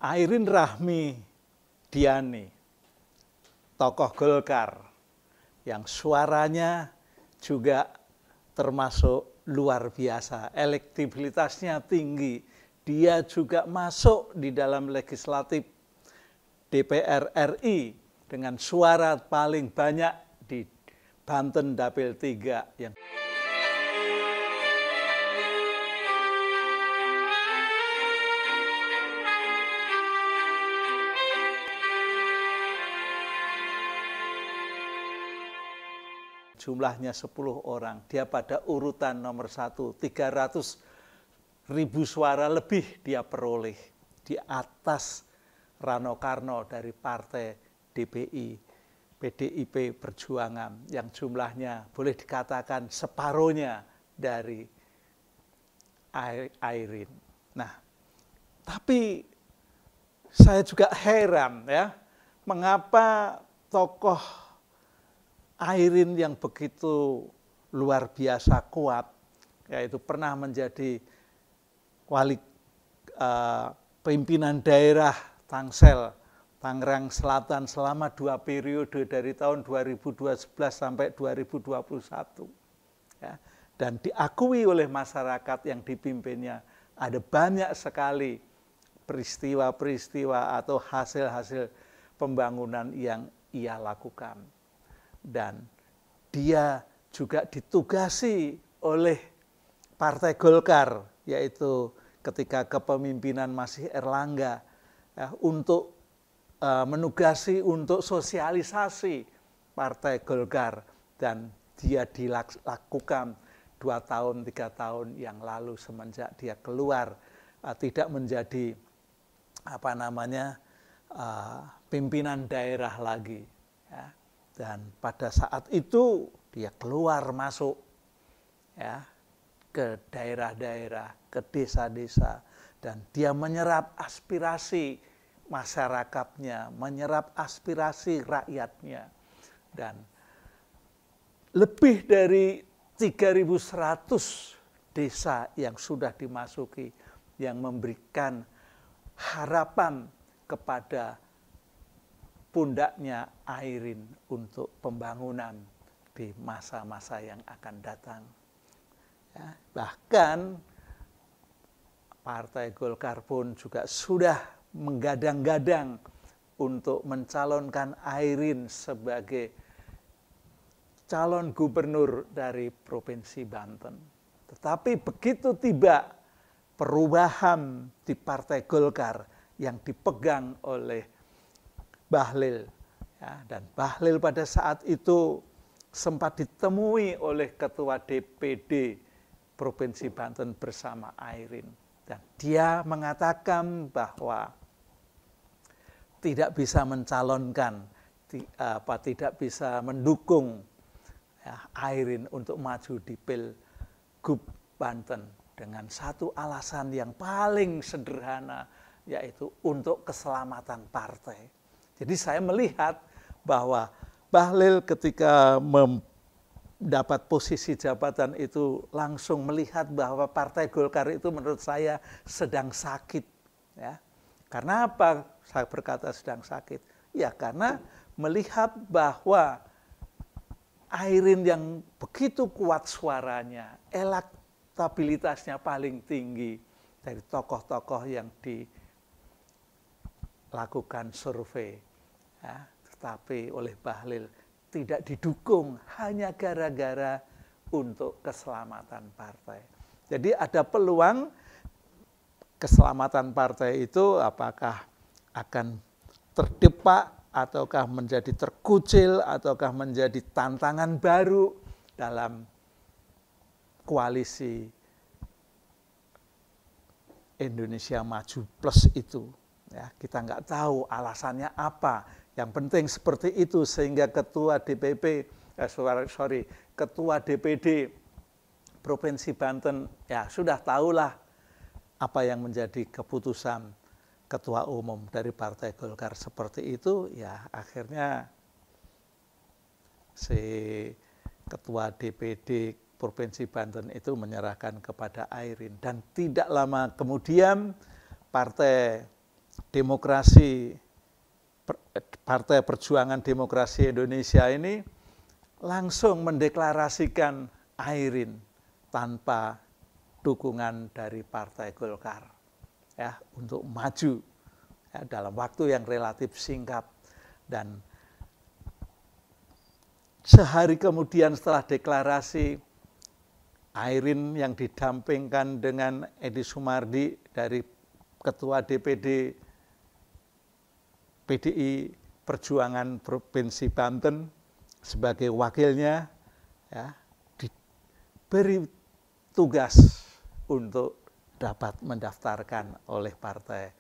Airin Rahmi Diani, tokoh Golkar yang suaranya juga termasuk luar biasa, elektabilitasnya tinggi. Dia juga masuk di dalam legislatif DPR RI dengan suara paling banyak di Banten Dapil 3 yang jumlahnya 10 orang. Dia pada urutan nomor 1, 300.000 suara lebih dia peroleh di atas Rano Karno dari partai PDIP Perjuangan yang jumlahnya boleh dikatakan separuhnya dari Airin. Nah, tapi saya juga heran ya, mengapa tokoh Airin yang begitu luar biasa kuat, yaitu pernah menjadi pimpinan daerah Tangsel, Tangerang Selatan selama 2 periode dari tahun 2012 sampai 2021. Ya, dan diakui oleh masyarakat yang dipimpinnya, ada banyak sekali peristiwa-peristiwa atau hasil-hasil pembangunan yang ia lakukan. Dan dia juga ditugasi oleh Partai Golkar, yaitu ketika kepemimpinan masih Erlangga, ya, untuk menugasi untuk sosialisasi Partai Golkar, dan dia dilakukan 2 tahun, 3 tahun yang lalu semenjak dia keluar, tidak menjadi pimpinan daerah lagi. Ya. Dan pada saat itu dia keluar masuk ya ke daerah-daerah, ke desa-desa, dan dia menyerap aspirasi masyarakatnya, menyerap aspirasi rakyatnya. Dan lebih dari 3.100 desa yang sudah dimasuki, yang memberikan harapan kepada pundaknya Airin untuk pembangunan di masa-masa yang akan datang. Ya, bahkan Partai Golkar pun juga sudah menggadang-gadang untuk mencalonkan Airin sebagai calon gubernur dari Provinsi Banten. Tetapi begitu tiba perubahan di Partai Golkar yang dipegang oleh Bahlil, ya, dan Bahlil pada saat itu sempat ditemui oleh Ketua DPD Provinsi Banten bersama Airin, dan dia mengatakan bahwa tidak bisa mencalonkan, tidak bisa mendukung ya, Airin untuk maju di Pilgub Banten dengan satu alasan yang paling sederhana, yaitu untuk keselamatan partai. Jadi saya melihat bahwa Bahlil ketika mendapat posisi jabatan itu langsung melihat bahwa Partai Golkar itu menurut saya sedang sakit. Ya. Karena apa saya berkata sedang sakit? Ya karena melihat bahwa Airin yang begitu kuat suaranya, elektabilitasnya paling tinggi dari tokoh-tokoh yang dilakukan survei. Ya, tetapi oleh Bahlil tidak didukung hanya gara-gara untuk keselamatan partai. Jadi ada peluang keselamatan partai itu apakah akan terdepak, ataukah menjadi terkucil, ataukah menjadi tantangan baru dalam koalisi Indonesia Maju Plus itu. Ya, kita nggak tahu alasannya apa. Yang penting seperti itu sehingga ketua DPD Provinsi Banten ya sudah tahulah apa yang menjadi keputusan ketua umum dari Partai Golkar seperti itu, ya akhirnya si ketua DPD Provinsi Banten itu menyerahkan kepada Airin, dan tidak lama kemudian Partai demokrasi Partai Perjuangan Demokrasi Indonesia ini langsung mendeklarasikan Airin tanpa dukungan dari Partai Golkar ya untuk maju ya, dalam waktu yang relatif singkat. Dan sehari kemudian setelah deklarasi, Airin yang didampingkan dengan Edi Sumardi dari Ketua DPD PDI Perjuangan Provinsi Banten sebagai wakilnya ya, diberi tugas untuk dapat mendaftarkan oleh Partai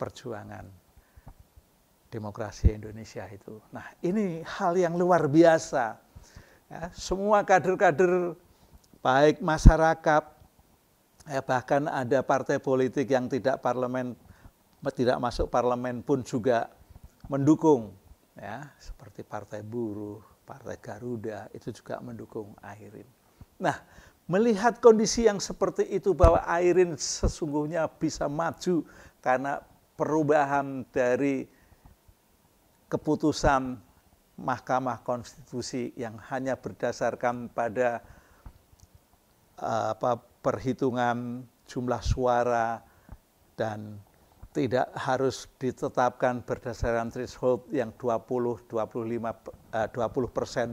Perjuangan Demokrasi Indonesia itu. Nah, ini hal yang luar biasa. Ya, semua kader-kader baik masyarakat, ya, bahkan ada partai politik yang tidak masuk parlemen pun juga mendukung, ya, seperti Partai Buruh, Partai Garuda itu juga mendukung Airin. Nah, melihat kondisi yang seperti itu bahwa Airin sesungguhnya bisa maju karena perubahan dari keputusan Mahkamah Konstitusi yang hanya berdasarkan pada perhitungan jumlah suara dan tidak harus ditetapkan berdasarkan threshold yang 20%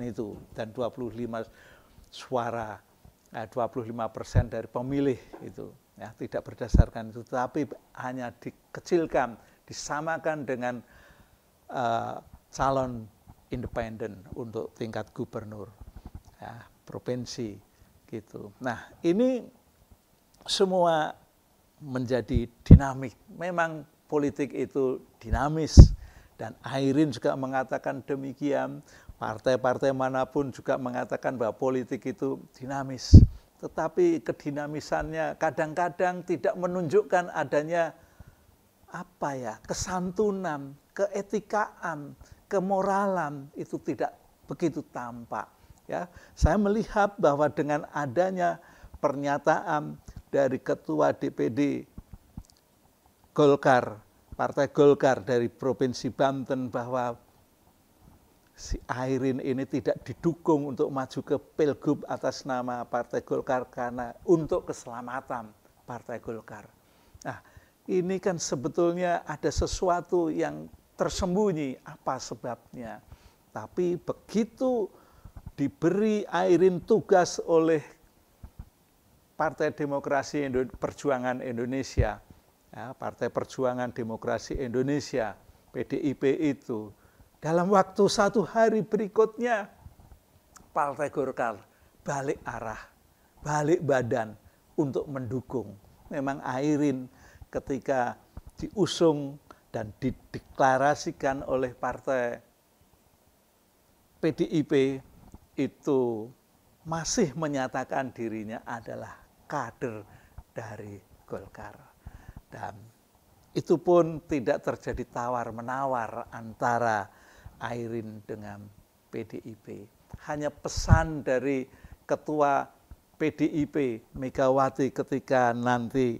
itu dan 25 suara, 25% dari pemilih itu, ya, tidak berdasarkan itu, tapi hanya dikecilkan, disamakan dengan calon independen untuk tingkat gubernur, ya, provinsi gitu. Nah, ini semua menjadi dinamik. Memang politik itu dinamis dan Airin juga mengatakan demikian. Partai-partai manapun juga mengatakan bahwa politik itu dinamis. Tetapi kedinamisannya kadang-kadang tidak menunjukkan adanya kesantunan, keetikaan, kemoralan, itu tidak begitu tampak. Ya, saya melihat bahwa dengan adanya pernyataan dari Ketua DPD Golkar, Partai Golkar dari Provinsi Banten bahwa si Airin ini tidak didukung untuk maju ke Pilgub atas nama Partai Golkar karena untuk keselamatan Partai Golkar. Nah, ini kan sebetulnya ada sesuatu yang tersembunyi, apa sebabnya. Tapi begitu diberi Airin tugas oleh Partai Demokrasi Perjuangan Indonesia, ya, Partai Perjuangan Demokrasi Indonesia, PDIP itu, dalam waktu 1 hari berikutnya, Partai Golkar balik arah, balik badan untuk mendukung. Memang Airin ketika diusung dan dideklarasikan oleh Partai PDIP itu masih menyatakan dirinya adalah kader dari Golkar. Dan itu pun tidak terjadi tawar-menawar antara Airin dengan PDIP. Hanya pesan dari Ketua PDIP Megawati ketika nanti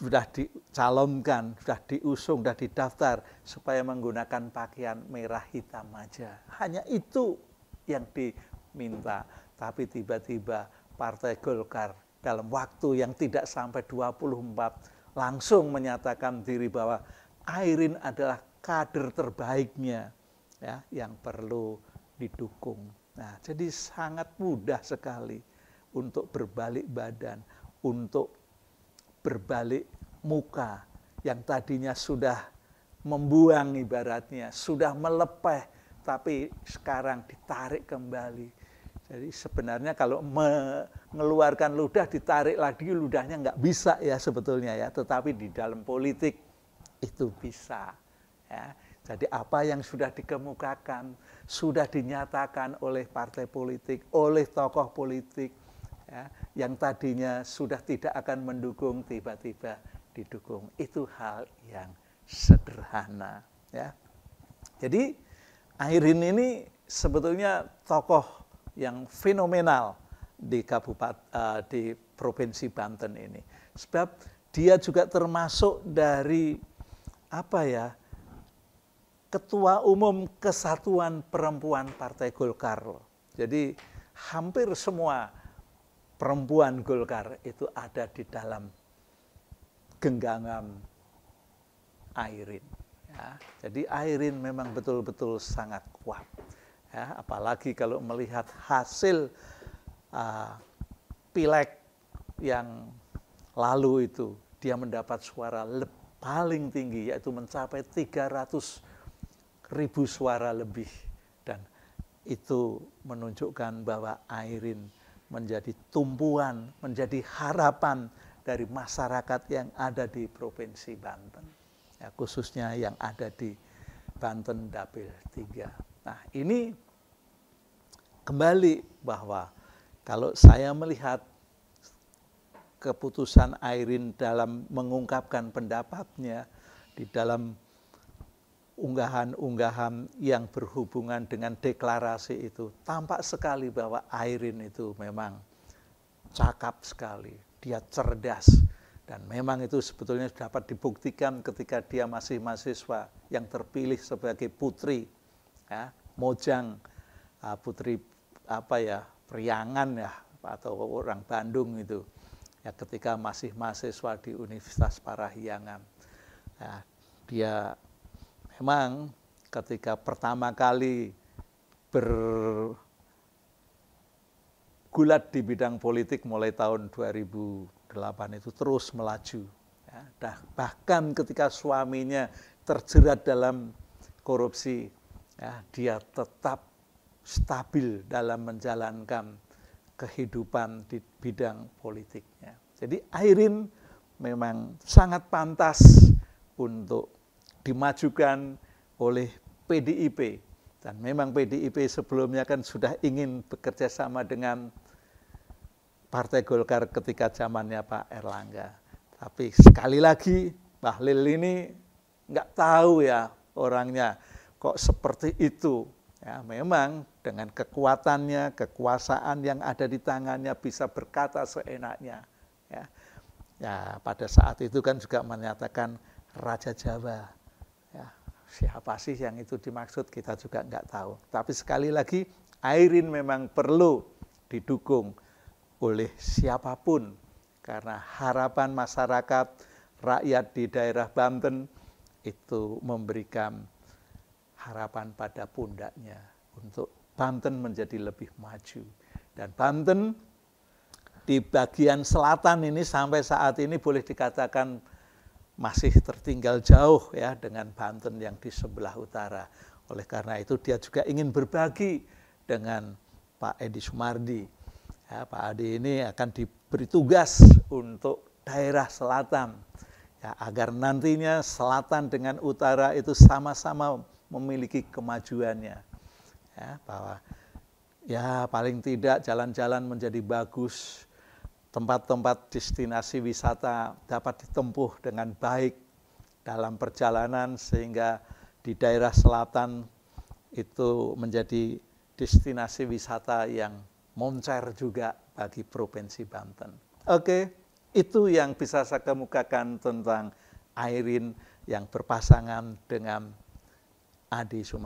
sudah dicalonkan, sudah diusung, sudah didaftar supaya menggunakan pakaian merah hitam aja. Hanya itu yang diminta. Tapi tiba-tiba Partai Golkar dalam waktu yang tidak sampai 24 langsung menyatakan diri bahwa Airin adalah kader terbaiknya, ya, yang perlu didukung. Nah, jadi sangat mudah sekali untuk berbalik badan, untuk berbalik muka yang tadinya sudah membuang ibaratnya, sudah melepeh, tapi sekarang ditarik kembali. Jadi sebenarnya kalau mengeluarkan ludah ditarik lagi ludahnya nggak bisa ya sebetulnya ya, tetapi di dalam politik itu bisa. Ya. Jadi apa yang sudah dikemukakan, sudah dinyatakan oleh partai politik, oleh tokoh politik, ya, yang tadinya sudah tidak akan mendukung tiba-tiba didukung. Itu hal yang sederhana. Ya. Jadi Airin ini sebetulnya tokoh yang fenomenal di Provinsi Banten ini. Sebab dia juga termasuk dari Ketua Umum Kesatuan Perempuan Partai Golkar. Jadi hampir semua perempuan Golkar itu ada di dalam genggaman Airin. Ya, jadi Airin memang betul-betul sangat kuat. Ya, apalagi kalau melihat hasil pileg yang lalu itu, dia mendapat suara paling tinggi, yaitu mencapai 300.000 suara lebih. Dan itu menunjukkan bahwa Airin menjadi tumpuan, menjadi harapan dari masyarakat yang ada di Provinsi Banten. Ya, khususnya yang ada di Banten Dapil 3. Nah, ini kembali bahwa kalau saya melihat keputusan Airin dalam mengungkapkan pendapatnya di dalam unggahan-unggahan yang berhubungan dengan deklarasi itu, tampak sekali bahwa Airin itu memang cakap sekali, dia cerdas, dan memang itu sebetulnya dapat dibuktikan ketika dia masih mahasiswa yang terpilih sebagai putri, ya, Mojang, putri Priangan ya, atau orang Bandung itu, ya, ketika masih mahasiswa di Universitas Parahyangan. Ya, dia memang ketika pertama kali bergulat di bidang politik mulai tahun 2008 itu terus melaju. Ya, bahkan ketika suaminya terjerat dalam korupsi, ya, dia tetap stabil dalam menjalankan kehidupan di bidang politiknya. Jadi Airin memang sangat pantas untuk dimajukan oleh PDIP. Dan memang PDIP sebelumnya kan sudah ingin bekerja sama dengan Partai Golkar ketika zamannya Pak Erlangga. Tapi sekali lagi Bahlil ini nggak tahu ya orangnya kok seperti itu. Ya, memang dengan kekuatannya, kekuasaan yang ada di tangannya bisa berkata seenaknya. Ya, ya pada saat itu kan juga menyatakan Raja Jawa. Ya, siapa sih yang itu dimaksud kita juga nggak tahu. Tapi sekali lagi Airin memang perlu didukung oleh siapapun karena harapan masyarakat, rakyat di daerah Banten itu memberikan harapan pada pundaknya untuk Banten menjadi lebih maju. Dan Banten di bagian selatan ini sampai saat ini boleh dikatakan masih tertinggal jauh ya dengan Banten yang di sebelah utara. Oleh karena itu dia juga ingin berbagi dengan Pak Edi Sumardi. Ya, Pak Edi ini akan diberi tugas untuk daerah selatan. Ya, agar nantinya selatan dengan utara itu sama-sama memiliki kemajuannya, ya, bahwa ya paling tidak jalan-jalan menjadi bagus, tempat-tempat destinasi wisata dapat ditempuh dengan baik dalam perjalanan sehingga di daerah selatan itu menjadi destinasi wisata yang moncer juga bagi Provinsi Banten. Oke, itu yang bisa saya kemukakan tentang Airin yang berpasangan dengan Adi Sumardi.